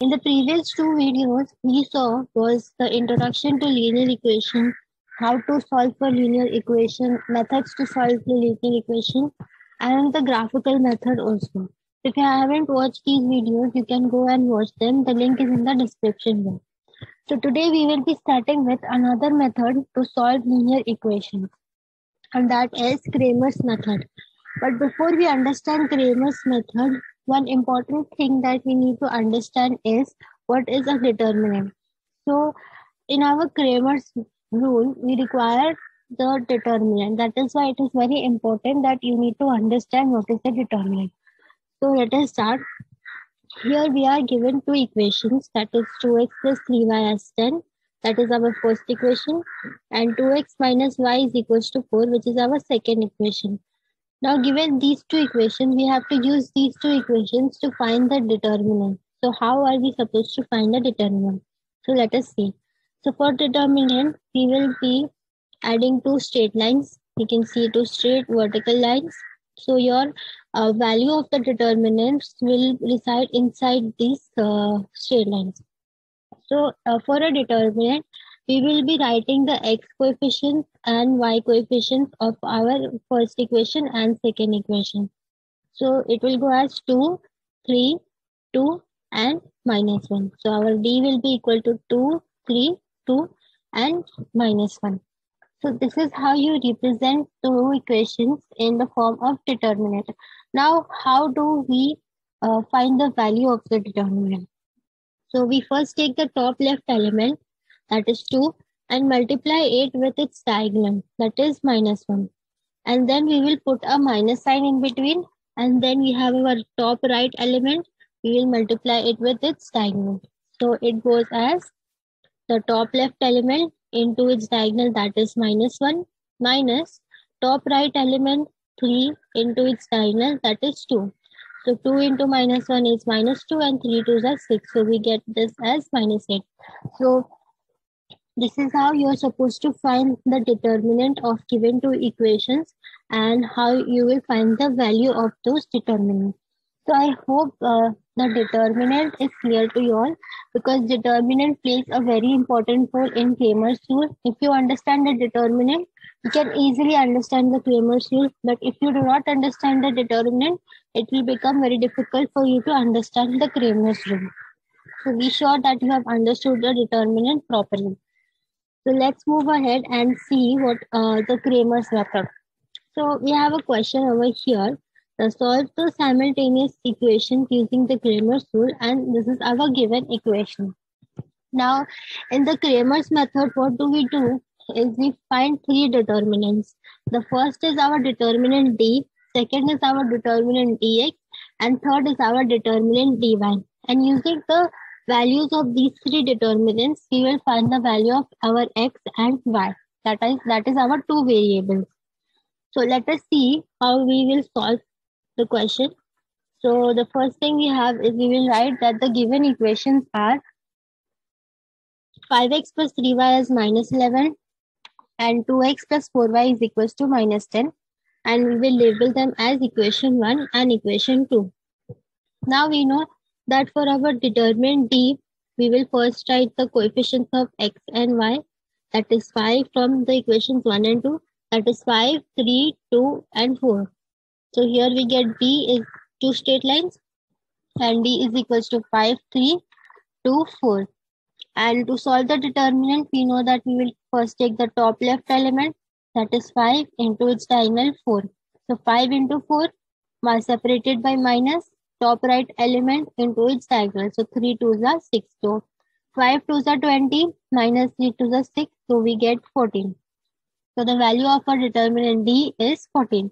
In the previous two videos, we saw was the introduction to linear equation, how to solve for linear equation, methods to solve the linear equation, and the graphical method also. If you haven't watched these videos, you can go and watch them. The link is in the description below. So today we will be starting with another method to solve linear equations, and that is Cramer's method. But before we understand Cramer's method, one important thing that we need to understand is what is a determinant. So in our Cramer's rule, we require the determinant. That is why it is very important that you need to understand what is the determinant. So let us start. Here we are given two equations, that is 2x plus 3y as 10. That is our first equation. And 2x minus y is equals to 4, which is our second equation. Now, given these two equations, we have to use these two equations to find the determinant. So, how are we supposed to find the determinant? So, let us see. So, for determinant, we will be adding two straight lines. You can see two straight vertical lines. So, your value of the determinants will reside inside these straight lines. So, for a determinant, we will be writing the x coefficients and y coefficients of our first equation and second equation. So it will go as 2, 3, 2 and minus 1. So our d will be equal to 2, 3, 2 and minus 1. So this is how you represent two equations in the form of determinant. Now how do we find the value of the determinant? So we first take the top left element, that is 2, and multiply it with its diagonal, that is minus 1. And then we will put a minus sign in between, and then we have our top right element, we will multiply it with its diagonal. So it goes as the top left element into its diagonal, that is minus 1, minus top right element 3 into its diagonal, that is 2. So 2 into minus 1 is minus 2 and 3 2s are 6. So we get this as minus 8. So this is how you are supposed to find the determinant of given two equations and how you will find the value of those determinants. So I hope the determinant is clear to you all, because determinant plays a very important role in Cramer's rule. If you understand the determinant, you can easily understand the Cramer's rule. But if you do not understand the determinant, it will become very difficult for you to understand the Cramer's rule. So be sure that you have understood the determinant properly. So let's move ahead and see what the Cramer's method. So we have a question over here. Solve the simultaneous equations using the Cramer's rule, and this is our given equation. Now, in the Cramer's method, what do we do is we find three determinants. The first is our determinant d, second is our determinant dx, and third is our determinant dy. And using the values of these three determinants, we will find the value of our x and y. That is our two variables. So let us see how we will solve the question. So the first thing we have is we will write that the given equations are 5x plus 3y is minus 11 and 2x plus 4y is equals to minus 10, and we will label them as equation 1 and equation 2. Now we know that for our determinant d, we will first write the coefficients of x and y, that is 5 from the equations 1 and 2, that is 5, 3, 2 and 4. So here we get d is two straight lines and d is equals to 5, 3, 2, 4. And to solve the determinant, we know that we will first take the top left element, that is 5 into its diagonal 4. So 5 into 4 separated by minus, top right element into its diagonal. So 3 2s are 6. So 5 2s are 20, minus 3 2s are 6. So we get 14. So the value of our determinant d is 14.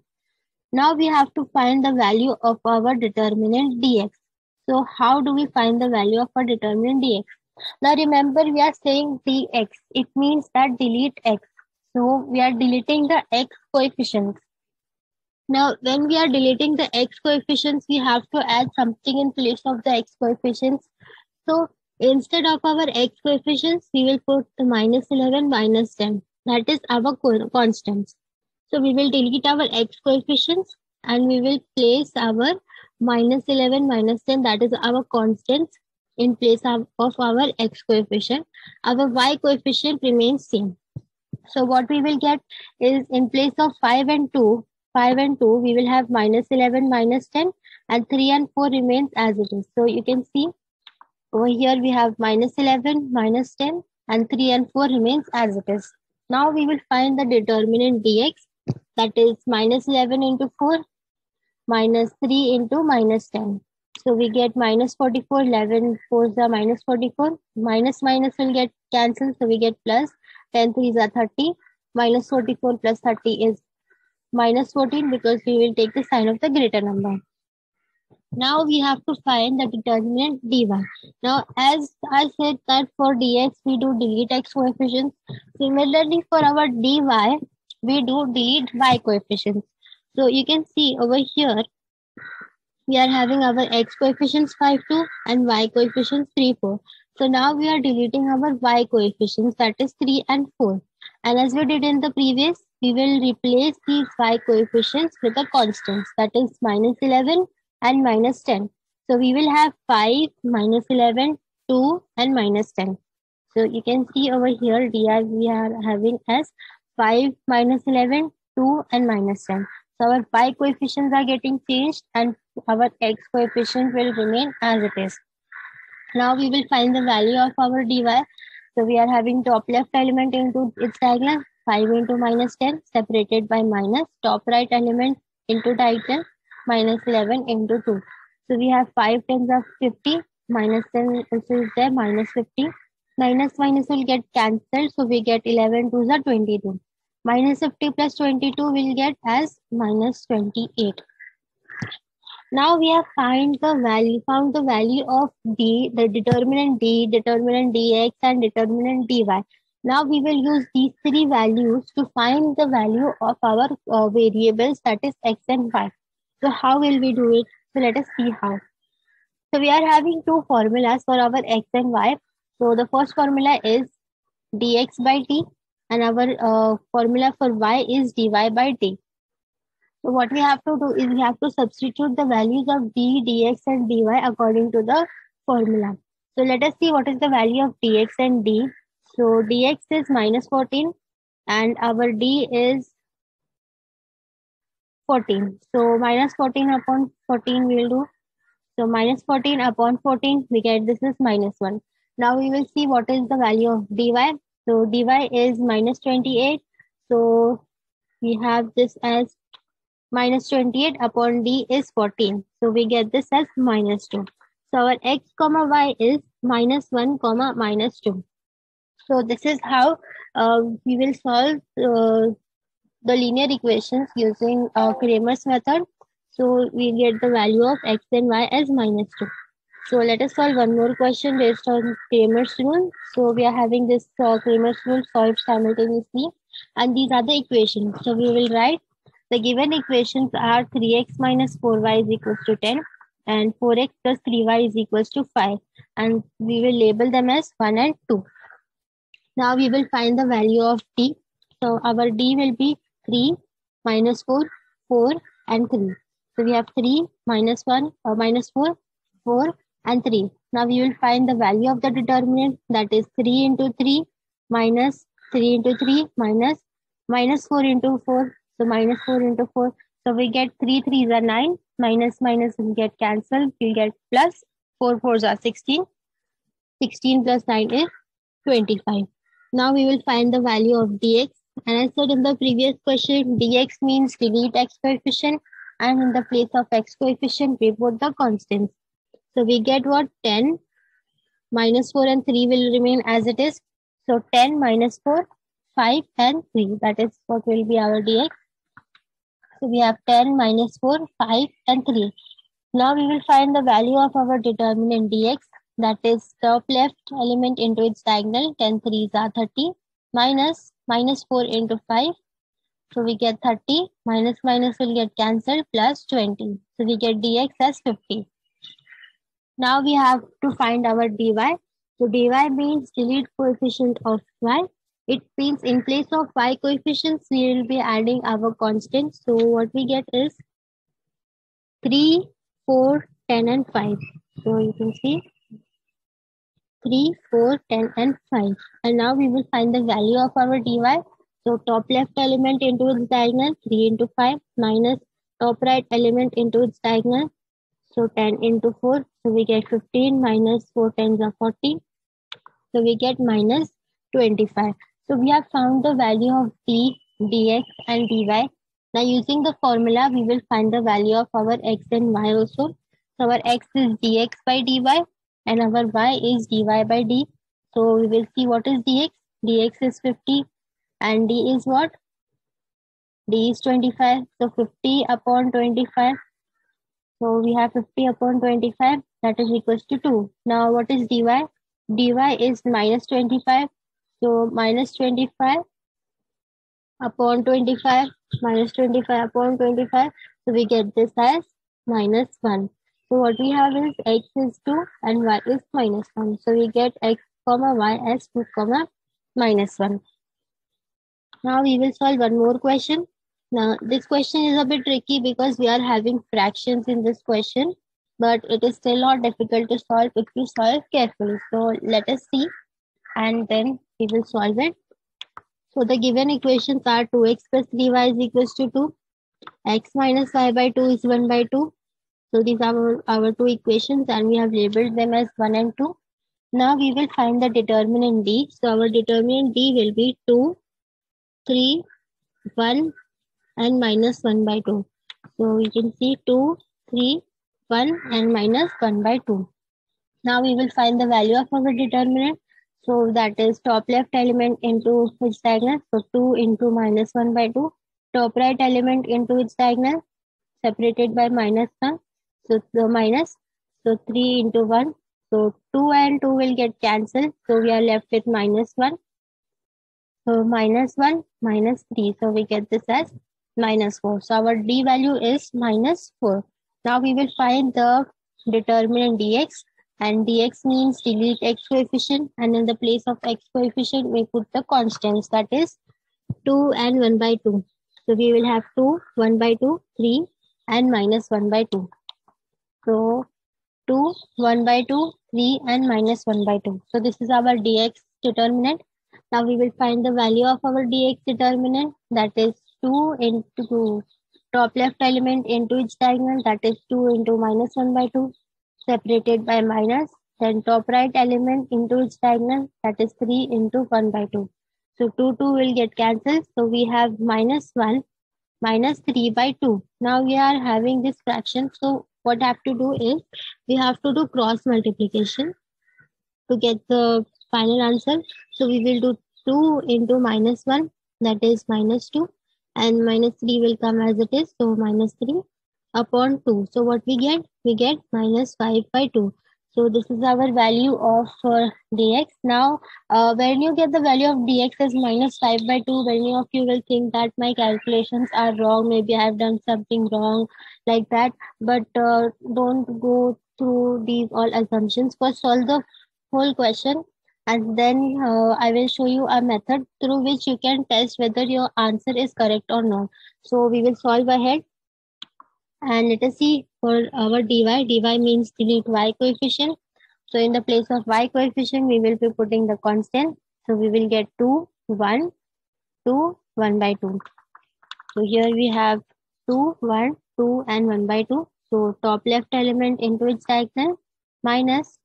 Now we have to find the value of our determinant dx. So how do we find the value of our determinant dx? Now remember, we are saying dx. It means that delete x. So we are deleting the x coefficients. Now when we are deleting the x coefficients, we have to add something in place of the x coefficients. So instead of our x coefficients, we will put the minus 11, minus 10. That is our constants. So we will delete our x coefficients and we will place our minus 11, minus 10, that is our constants. in place of our x coefficient. Our y coefficient remains same. So what we will get is, in place of 5 and 2, we will have minus 11, minus 10, and 3 and 4 remains as it is. So you can see over here we have minus 11, minus 10, and 3 and 4 remains as it is. Now we will find the determinant dx, that is minus 11 into 4, minus 3 into minus 10. So we get minus 44, 11 4s are minus 44, minus minus will get cancelled, so we get plus, 10 3s are 30, minus 44 plus 30 is minus 14, because we will take the sign of the greater number. Now we have to find the determinant dy. Now, as I said that for dx we do delete x coefficients, similarly for our dy we do delete y coefficients. So you can see over here we are having our x coefficients 5 2 and y coefficients 3 4. So now we are deleting our y coefficients, that is 3 and 4. And as we did in the previous, we will replace these y coefficients with the constants, that is minus 11 and minus 10. So we will have 5, minus 11, 2 and minus 10. So you can see over here dy we are having as 5, minus 11, 2 and minus 10. So our y coefficients are getting changed and our x coefficient will remain as it is. Now we will find the value of our dy. So we are having top left element into its diagonal, 5 into minus 10 separated by minus, top right element into diagonal, minus 11 into 2. So we have 5 tens of 50, minus 10 is there, minus 50. Minus minus will get cancelled, so we get 11 2s are 22. Minus 50 plus 22 will get as minus 28. Now we have found the value of d, the determinant d, determinant dx, and determinant dy. Now we will use these three values to find the value of our variables, that is x and y. So how will we do it? So let us see how. So we are having two formulas for our x and y. So the first formula is dx by d, and our formula for y is dy by d. So what we have to do is we have to substitute the values of d, dx and dy according to the formula. So let us see what is the value of dx and d. So dx is minus 14 and our d is 14. So minus 14 upon 14 we will do. So minus 14 upon 14 we get this is minus 1. Now we will see what is the value of dy. So dy is minus 28. So we have this as minus 28 upon d is 14. So we get this as minus 2. So our x comma y is minus 1 comma minus 2. So this is how we will solve the linear equations using Cramer's method. So we get the value of x and y as minus 2. So let us solve one more question based on Cramer's rule. So we are having this Cramer's rule solved simultaneously. And these are the equations. So we will write the given equations are 3x minus 4y is equals to 10 and 4x plus 3y is equals to 5. And we will label them as 1 and 2. Now we will find the value of d. So our d will be 3, minus 4, 4 and 3. So we have 3, minus 1, minus 4, 4 and 3. Now we will find the value of the determinant, that is 3 into 3 minus 3 into 3 minus 4 into 4. So minus 4 into 4. So we get 3 3s are 9. Minus minus will get cancelled. We get plus 4 4s are 16. 16 plus 9 is 25. Now we will find the value of dx. And I said in the previous question, dx means delete x coefficient. And in the place of x coefficient, we put the constants. So we get what? 10. Minus 4 and 3 will remain as it is. So 10 minus 4, 5 and 3. That is what will be our dx. So we have 10 minus 4, 5 and 3. Now we will find the value of our determinant dx. That is top left element into its diagonal. 10 3s are 30 minus 4 into 5. So we get 30. Minus minus will get cancelled plus 20. So we get dx as 50. Now we have to find our dy. So dy means delete coefficient of y. It means in place of y coefficients, we will be adding our constants. So what we get is 3, 4, 10 and 5. So you can see 3, 4, 10 and 5. And now we will find the value of our dy. So top left element into its diagonal, 3 into 5 minus top right element into its diagonal. So 10 into 4, so we get 15 minus 4 tens are 40. So we get minus 25. So we have found the value of d, dx and dy. Now using the formula, we will find the value of our x and y also. So our x is dx by dy and our y is dy by d. So we will see what is dx. Dx is 50 and d is what? D is 25. So 50 upon 25. So we have 50 upon 25, that is equals to 2. Now what is dy? Dy is minus 25. So minus 25 upon 25, minus 25 upon 25. So we get this as minus 1. So what we have is x is 2 and y is minus 1. So we get x comma y as 2 comma minus 1. Now we will solve one more question. Now this question is a bit tricky because we are having fractions in this question, but it is still not difficult to solve if you solve carefully. So let us see and then we will solve it. So the given equations are 2x plus 3y is equals to 2. X minus y by 2 is 1 by 2. So these are our two equations and we have labeled them as 1 and 2. Now we will find the determinant d. So our determinant d will be 2, 3, 1 and minus 1 by 2. So we can see 2, 3, 1 and minus 1 by 2. Now we will find the value of our determinant. So that is top left element into its diagonal. So 2 into minus 1 by 2. Top right element into its diagonal separated by minus 1. So the minus. So 3 into 1. So 2 and 2 will get cancelled. So we are left with minus 1. So minus 1, minus 3. So we get this as minus 4. So our d value is minus 4. Now we will find the determinant dx. And dx means delete x coefficient. And in the place of x coefficient, we put the constants. That is 2 and 1 by 2. So we will have 2, 1 by 2, 3 and minus 1 by 2. So 2, 1 by 2, 3 and minus 1 by 2. So this is our dx determinant. Now we will find the value of our dx determinant, that is 2 into top left element into its diagonal, that is 2 into minus 1 by 2 separated by minus, then top right element into its diagonal, that is 3 into 1 by 2. So 2 will get cancelled. So we have minus 1 minus 3 by 2. Now we are having this fraction. So what I have to do is we have to do cross multiplication to get the final answer. So we will do 2 into minus 1, that is minus 2, and minus 3 will come as it is. So minus 3 upon 2. So what we get? We get minus 5 by 2. So this is our value of dx. Now, when you get the value of dx as minus 5 by 2, many of you will think that my calculations are wrong. Maybe I have done something wrong like that. But don't go through these all assumptions. First, solve the whole question. And then I will show you a method through which you can test whether your answer is correct or not. So we will solve ahead. And let us see for our dy. Dy means delete y coefficient. So in the place of y coefficient, we will be putting the constant. So we will get 2, 1, 2, 1 by 2. So here we have 2, 1, 2 and 1 by 2. So top left element into its diagonal minus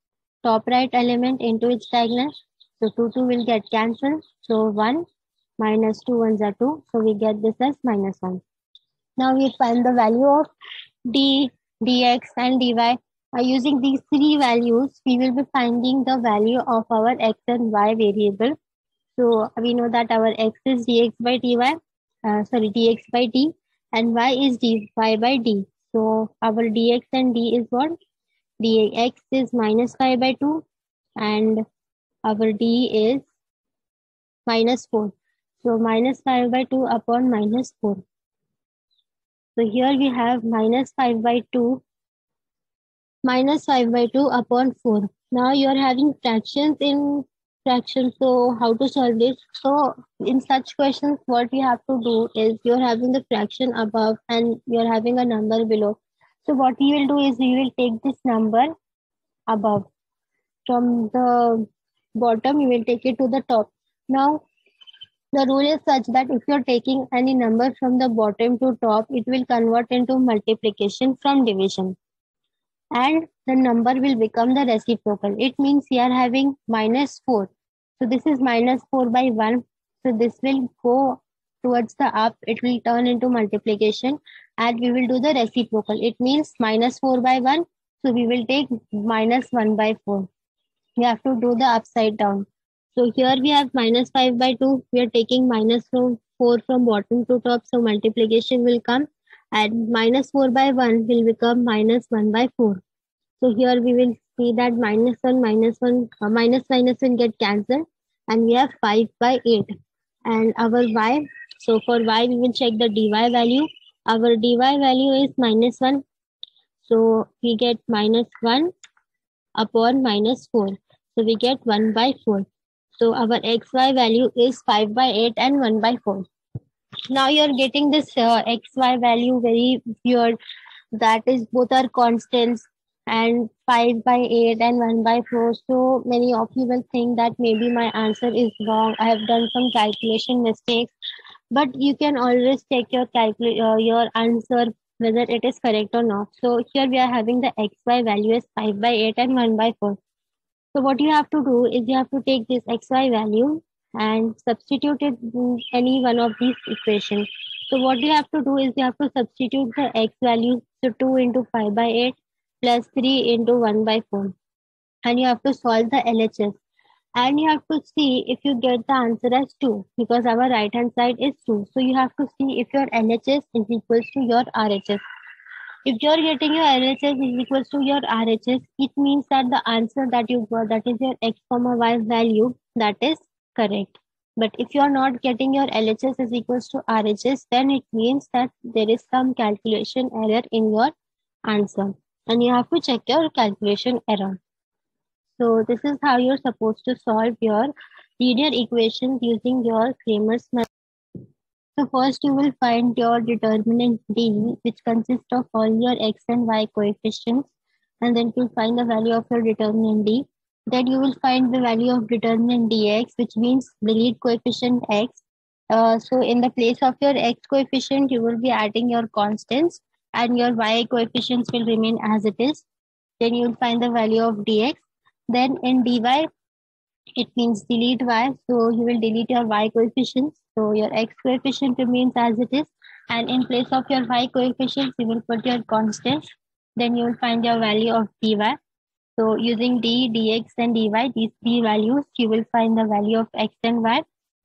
top right element into its diagonal. So 2 will get cancelled. So 1 minus 2 ones are 2. So we get this as minus 1. Now we find the value of d, dx and dy. Using these three values, we will be finding the value of our x and y variable. So we know that our x is dx by dy, dx by d, and y is dy by d. So our dx and d is what? Dx is minus 5 by 2 and our d is minus 4. So minus 5 by 2 upon minus 4. So here we have minus 5 by 2 upon 4. Now you are having fractions in fractions. So how to solve this? So in such questions, what we have to do is you're having the fraction above and you're having a number below. So what we will do is we will take this number above from the bottom, you will take it to the top. Now, the rule is such that if you're taking any number from the bottom to top, it will convert into multiplication from division. And the number will become the reciprocal. It means you are having -4. So this is -4 by 1. So this will go towards the up. It will turn into multiplication and we will do the reciprocal. It means -4 by 1. So we will take -1 by 4. We have to do the upside down. So here we have -5 by 2. We are taking -4 from bottom to top. So multiplication will come and -4 by 1 will become -1 by 4. So here we will see that -1 minus will get cancelled and we have 5 by 8. And our y, so for y we will check the dy value. Our dy value is -1. So we get -1 upon -4. So we get 1 by 4. So our xy value is 5 by 8 and 1 by 4. Now you're getting this xy value very weird. That is both are constants and 5 by 8 and 1 by 4. So many of you will think that maybe my answer is wrong. I have done some calculation mistakes. But you can always check your answer whether it is correct or not. So here we are having the xy value as 5 by 8 and 1 by 4. So what you have to do is you have to take this xy value and substitute it in any one of these equations. So what you have to do is you have to substitute the x value. So 2 into 5 by 8 plus 3 into 1 by 4. And you have to solve the LHS. And you have to see if you get the answer as 2 because our right hand side is 2. So you have to see if your LHS is equals to your RHS. If you're getting your LHS is equals to your RHS, it means that the answer that you got, that is your x comma y value, that is correct. But if you're not getting your LHS is equals to RHS, then it means that there is some calculation error in your answer. And you have to check your calculation error. So this is how you're supposed to solve your linear equations using your Cramer's method. So first you will find your determinant D, which consists of all your x and y coefficients. And then you'll find the value of your determinant D. Then you will find the value of determinant dx, which means delete coefficient x. So in the place of your x coefficient, you will be adding your constants and your y coefficients will remain as it is. Then you will find the value of dx. Then in dy, it means delete y. So you will delete your y coefficients. So your x coefficient remains as it is. And in place of your y coefficients, you will put your constants. Then you will find your value of dy. So using d, dx and dy, these three values, you will find the value of x and y.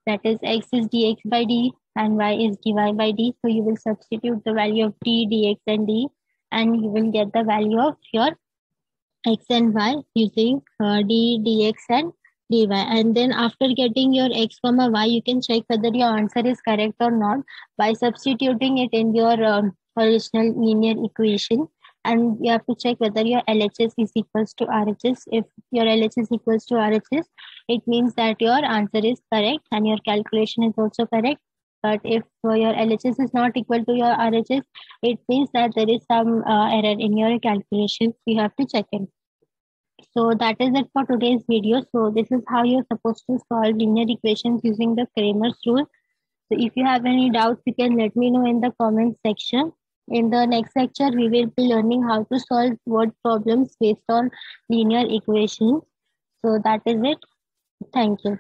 That is x is dx by d and y is dy by d. So you will substitute the value of d, dx and d and you will get the value of your x and y using d, dx and dy. And then after getting your x comma y, you can check whether your answer is correct or not by substituting it in your original linear equation. And you have to check whether your LHS is equals to RHS. If your LHS equals to RHS, it means that your answer is correct and your calculation is also correct. But if your LHS is not equal to your RHS, it means that there is some error in your calculations. You have to check it. So that is it for today's video. So this is how you're supposed to solve linear equations using the Cramer's rule. So if you have any doubts, you can let me know in the comment section. In the next lecture, we will be learning how to solve word problems based on linear equations. So that is it. Thank you.